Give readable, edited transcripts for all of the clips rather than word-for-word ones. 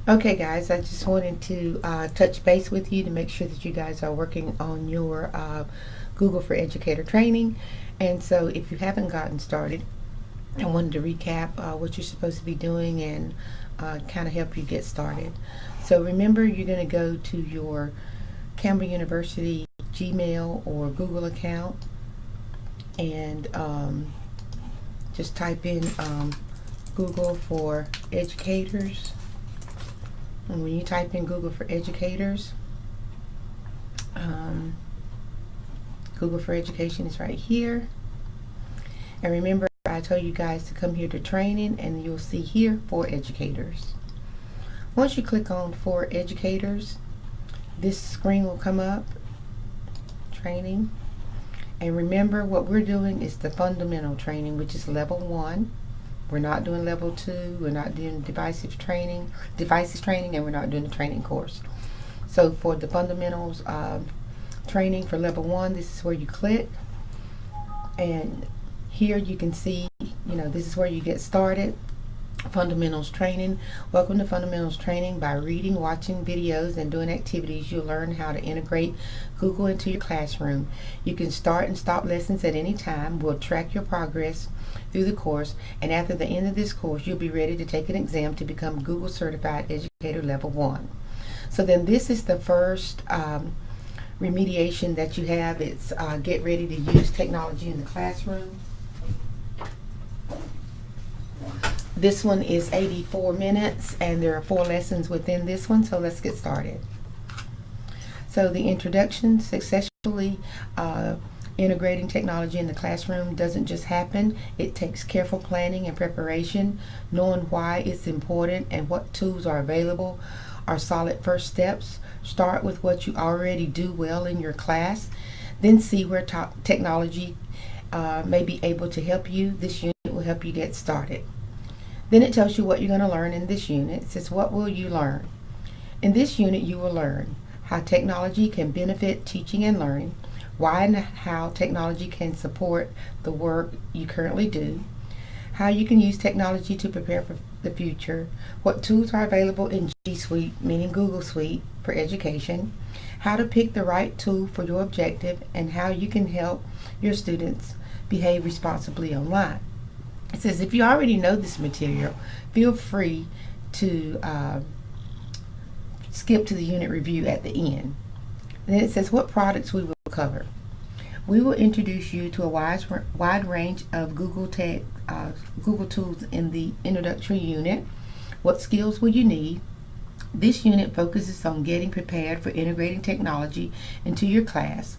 Okay, guys, I just wanted to touch base with you to make sure that you guys are working on your Google for Educator training. And so, if you haven't gotten started, I wanted to recap what you're supposed to be doing and kind of help you get started. So, remember, you're going to go to your Campbell University Gmail or Google account and just type in Google for Educators. And when you type in Google for Educators, Google for Education is right here. And remember, I told you guys to come here to training, and you'll see here for educators. Once you click on for educators, this screen will come up, training. And remember, what we're doing is the fundamental training, which is level 1. We're not doing level 2. We're not doing devices training, and we're not doing the training course. So for the fundamentals training for level 1, this is where you click, and here you can see, this is where you get started. Fundamentals training. Welcome to fundamentals training. By reading, watching videos, and doing activities, you'll learn how to integrate Google into your classroom. You can start and stop lessons at any time. We'll track your progress through the course, and after the end of this course, you'll be ready to take an exam to become Google Certified Educator Level 1. So then this is the first remediation that you have. It's get ready to use technology in the classroom. This one is 84 minutes, and there are 4 lessons within this one, so let's get started. So the introduction: successfully integrating technology in the classroom doesn't just happen. It takes careful planning and preparation. Knowing why it's important and what tools are available are solid first steps. Start with what you already do well in your class, then see where technology may be able to help you. This unit will help you get started. Then it tells you what you're going to learn in this unit. It says, what will you learn? In this unit, you will learn how technology can benefit teaching and learning, why and how technology can support the work you currently do, how you can use technology to prepare for the future, what tools are available in G Suite, meaning Google Suite, for education, how to pick the right tool for your objective, and how you can help your students behave responsibly online. It says if you already know this material, feel free to skip to the unit review at the end. And then it says what products we will cover. We will introduce you to a wide range of Google tools in the introductory unit. What skills will you need? This unit focuses on getting prepared for integrating technology into your class.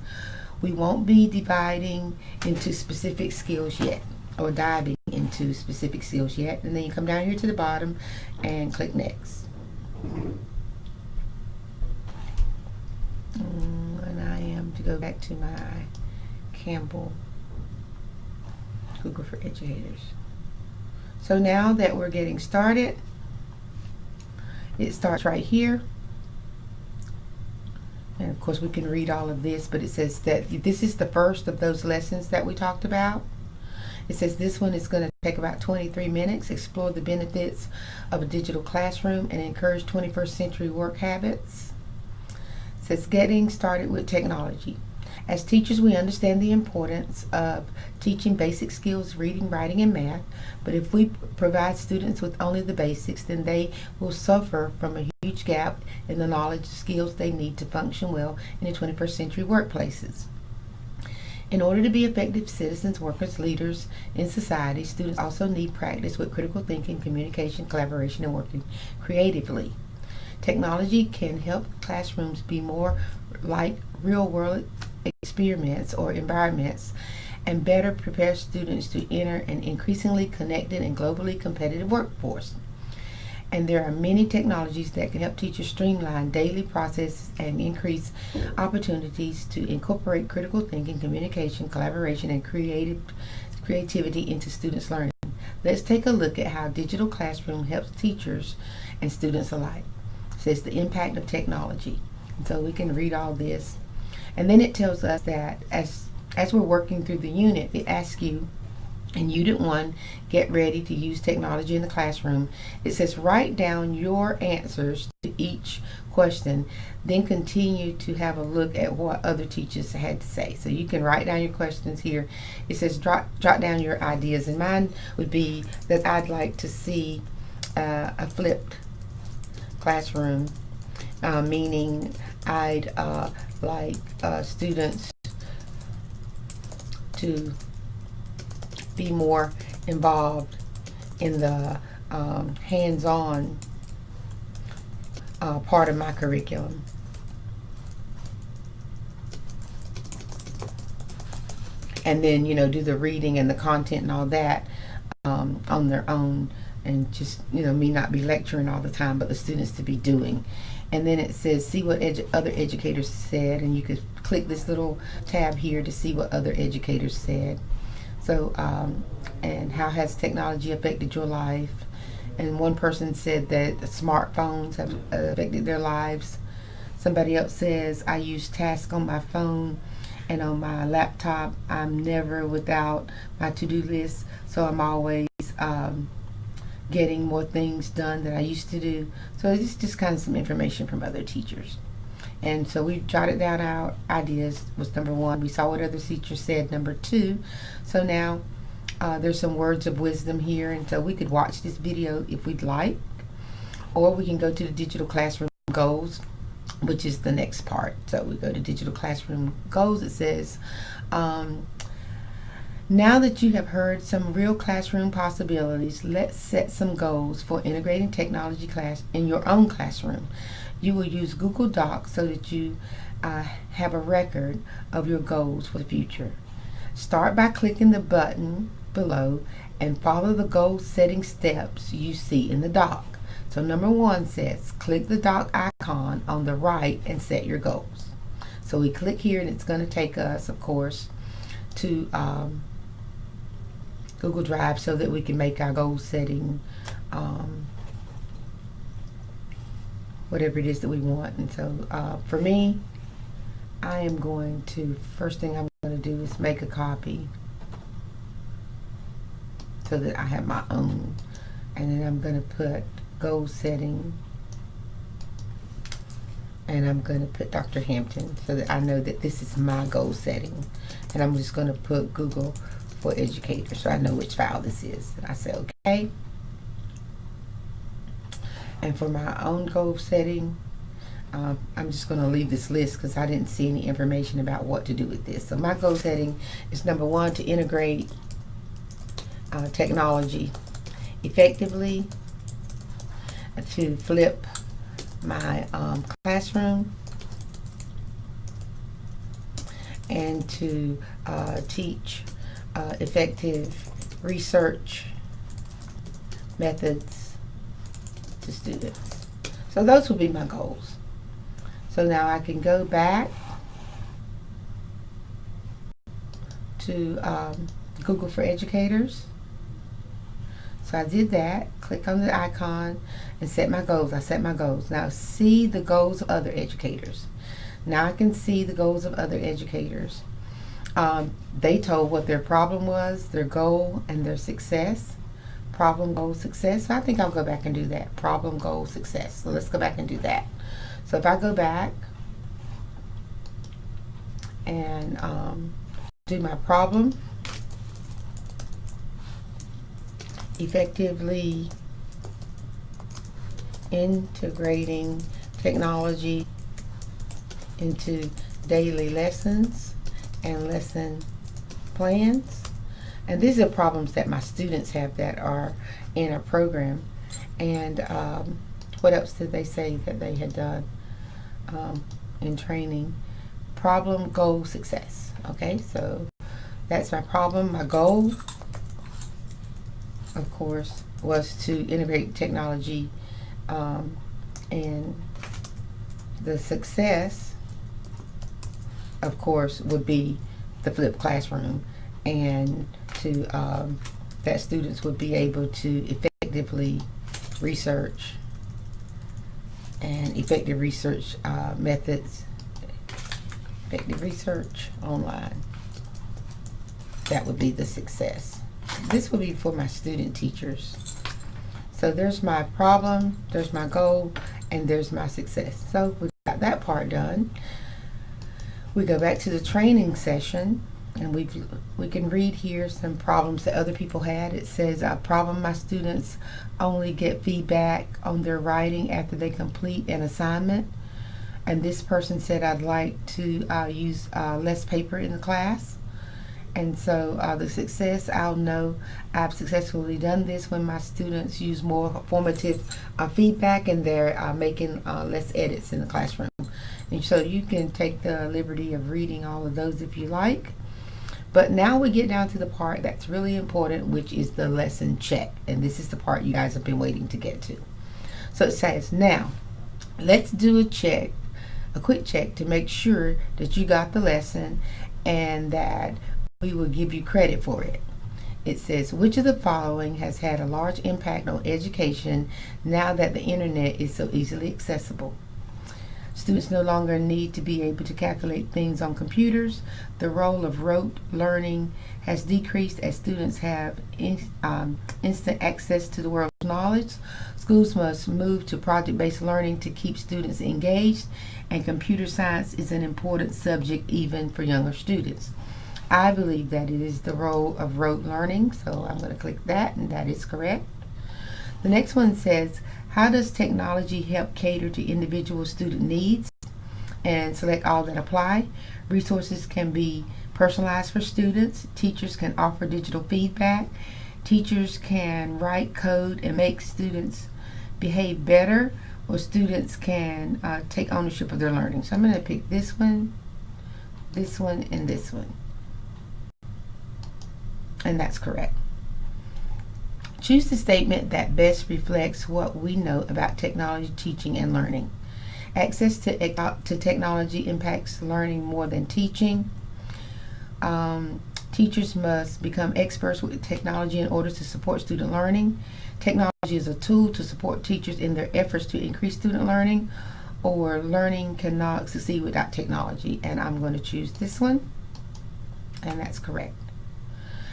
We won't be dividing into specific skills yet, or diving into specific skills yet. And then you come down here to the bottom and click next. And I am to go back to my Campbell Google for Educators. So now that we're getting started, it starts right here. And of course we can read all of this, but it says that this is the first of those lessons that we talked about. It says this one is going to take about 23 minutes, explore the benefits of a digital classroom and encourage 21st century work habits. It says getting started with technology. As teachers, we understand the importance of teaching basic skills, reading, writing, and math, but if we provide students with only the basics, then they will suffer from a huge gap in the knowledge skills they need to function well in the 21st century workplaces. In order to be effective citizens, workers, leaders in society, students also need practice with critical thinking, communication, collaboration, and working creatively. Technology can help classrooms be more like real-world experiments or environments and better prepare students to enter an increasingly connected and globally competitive workforce. And there are many technologies that can help teachers streamline daily processes and increase opportunities to incorporate critical thinking, communication, collaboration, and creativity into students' learning. Let's take a look at how digital classroom helps teachers and students alike. It says the impact of technology. And so we can read all this. And then it tells us that as we're working through the unit, it asks you In Unit 1, Get Ready to Use Technology in the Classroom, it says write down your answers to each question, then continue to have a look at what other teachers had to say. So you can write down your questions here. It says jot down your ideas, and mine would be that I'd like to see a flipped classroom, meaning I'd like students to be more involved in the hands-on part of my curriculum. And then, do the reading and the content and all that on their own, and just, me not be lecturing all the time, but the students to be doing. And then it says, see what other educators said, and you could click this little tab here to see what other educators said. So, and how has technology affected your life? And one person said that smartphones have affected their lives. Somebody else says, I use tasks on my phone and on my laptop. I'm never without my to-do list, so I'm always getting more things done that I used to do. So it's just kind of some information from other teachers. And so we jotted down our ideas was number 1. We saw what other teachers said, number 2. So now there's some words of wisdom here, and so we could watch this video if we'd like, or we can go to the digital classroom goals, which is the next part. So we go to digital classroom goals. It says, now that you have heard some real classroom possibilities, let's set some goals for integrating technology class in your own classroom. You will use Google Docs so that you have a record of your goals for the future. Start by clicking the button below and follow the goal setting steps you see in the doc. So number 1 says, click the doc icon on the right and set your goals. So we click here, and it's going to take us, of course, to Google Drive so that we can make our goal setting, whatever it is that we want. And so for me, I am going to, first thing I'm going to do is make a copy so that I have my own. And then I'm going to put goal setting, and I'm going to put Dr. Hampton so that I know that this is my goal setting. And I'm just going to put Google for Educators so I know which file this is. And I say okay. And for my own goal setting, I'm just going to leave this list because I didn't see any information about what to do with this. So my goal setting is number 1, to integrate technology effectively, to flip my classroom, and to teach effective research methods to students. So those will be my goals. So now I can go back to Google for Educators. So I did that, click on the icon and set my goals. I set my goals. Now see the goals of other educators. Now I can see the goals of other educators. They told what their problem was, their goal, and their success. Problem, goal, success. So I think I'll go back and do that. Problem, goal, success. So let's go back and do that. So if I go back and do my problem, effectively integrating technology into daily lessons and lesson plans. And these are problems that my students have that are in a program. And what else did they say that they had done in training? Problem, goal, success. Okay, so that's my problem. My goal, of course, was to integrate technology, and the success, of course, would be the flipped classroom, and to that students would be able to effectively research and effective research methods, effective research online. That would be the success. this will be for my student teachers. So there's my problem, there's my goal, and there's my success. So we got that part done. We go back to the training session, and we can read here some problems that other people had. It says, problem, my students only get feedback on their writing after they complete an assignment. And this person said, I'd like to use less paper in the class. And so the success, I'll know I've successfully done this when my students use more formative feedback and they're making less edits in the classroom. And so you can take the liberty of reading all of those if you like. But now we get down to the part that's really important, which is the lesson check. And this is the part you guys have been waiting to get to. So it says, now, let's do a quick check to make sure that you got the lesson and that we will give you credit for it. It says, which of the following has had a large impact on education now that the internet is so easily accessible? Students no longer need to be able to calculate things on computers. The role of rote learning has decreased as students have instant access to the world's knowledge. Schools must move to project-based learning to keep students engaged, and computer science is an important subject even for younger students. I believe that it is the role of rote learning, so I'm going to click that, and that is correct. The next one says, how does technology help cater to individual student needs? And select all that apply. Resources can be personalized for students. Teachers can offer digital feedback. Teachers can write code and make students behave better, or students can take ownership of their learning. So I'm going to pick this one, and this one. And that's correct. Choose the statement that best reflects what we know about technology, teaching, and learning. Access to technology impacts learning more than teaching. Teachers must become experts with technology in order to support student learning. Technology is a tool to support teachers in their efforts to increase student learning, or learning cannot succeed without technology. And I'm going to choose this one, and that's correct.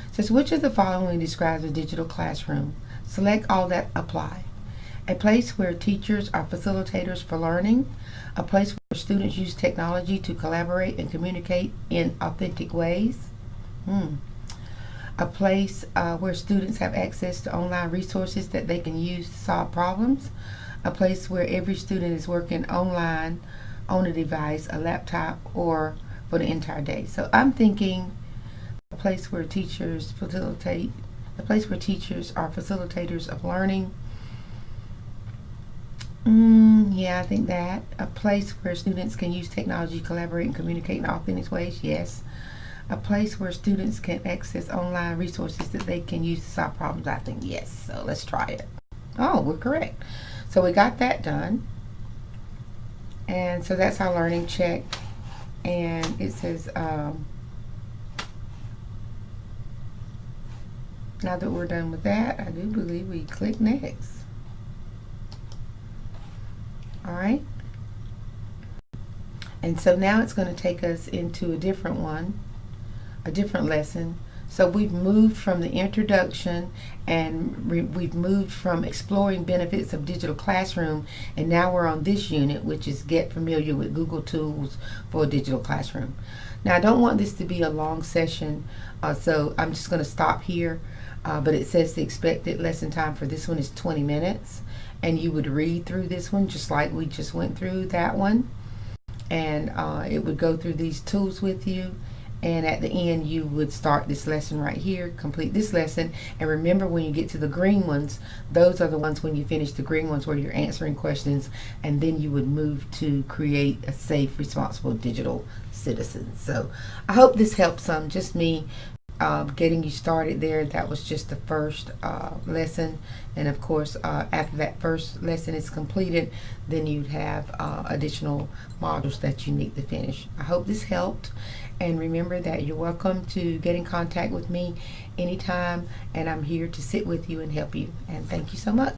It says, which of the following describes a digital classroom? Select all that apply. A place where teachers are facilitators for learning. A place where students use technology to collaborate and communicate in authentic ways. A place where students have access to online resources that they can use to solve problems. A place where every student is working online on a device, a laptop, or for the entire day. So I'm thinking a place where teachers facilitate, a place where teachers are facilitators of learning. Yeah, I think that. A place where students can use technology, collaborate, and communicate in authentic ways. Yes. A place where students can access online resources that they can use to solve problems. I think yes. So let's try it. Oh, we're correct. So we got that done. And so that's our learning check. And it says, now that we're done with that, I do believe we click next. All right. And so now it's going to take us into a different one, a different lesson. So we've moved from the introduction, and we've moved from exploring benefits of digital classroom, and now we're on this unit, which is get familiar with Google tools for a digital classroom. Now I don't want this to be a long session, so I'm just going to stop here. But it says the expected lesson time for this one is 20 minutes, and you would read through this one just like we just went through that one, and it would go through these tools with you, and at the end you would start this lesson right here, complete this lesson, and remember when you get to the green ones, those are the ones when you finish the green ones where you're answering questions, and then you would move to create a safe, responsible digital citizen. So I hope this helps some, just me getting you started there. That was just the first lesson, and of course after that first lesson is completed, then you'd have additional modules that you need to finish. I hope this helped, and remember that you're welcome to get in contact with me anytime, and I'm here to sit with you and help you. And thank you so much.